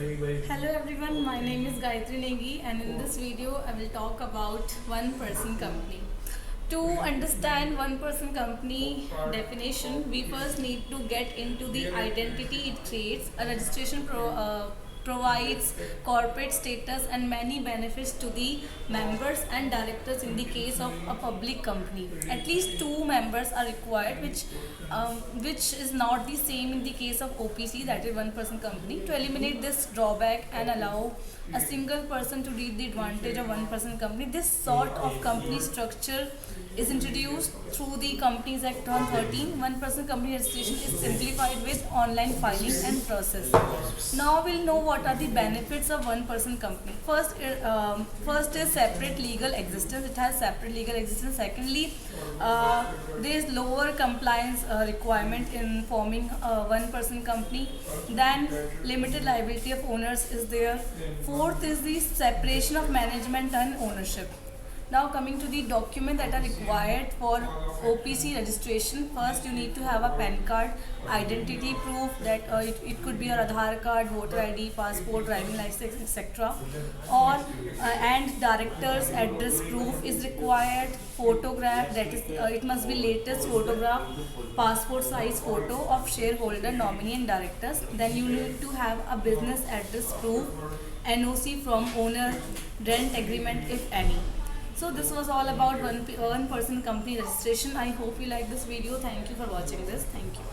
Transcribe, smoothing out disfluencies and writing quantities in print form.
Hello everyone, my name is Gayatri Negi and in this video I will talk about one person company. To understand one person company definition, we first need to get into the identity it creates. A registration provides corporate status and many benefits to the members and directors in the case of a public company. At least two members are required, which is not the same in the case of OPC, that is one person company. To eliminate this drawback and allow a single person to reap the advantage of one person company, this sort of company structure is introduced through the Companies Act 2013. One person company registration is simplified with online filing and process. Now we'll know what are the benefits of one person company. First is separate legal existence. It has separate legal existence. Secondly, there is lower compliance requirement in forming a one person company. Then limited liability of owners is there. Fourth is the separation of management and ownership. Now coming to the document that are required for OPC registration. First you need to have a PAN card, identity proof, that it could be your Aadhaar card, voter ID, passport, driving license, etc. Or and director's address proof is required. Photograph, that is it must be latest photograph, passport size photo of shareholder, nominee and directors. Then you need to have a business address proof, NOC from owner, rent agreement if any. So this was all about one person company registration. I hope you like this video. Thank you for watching this. Thank you.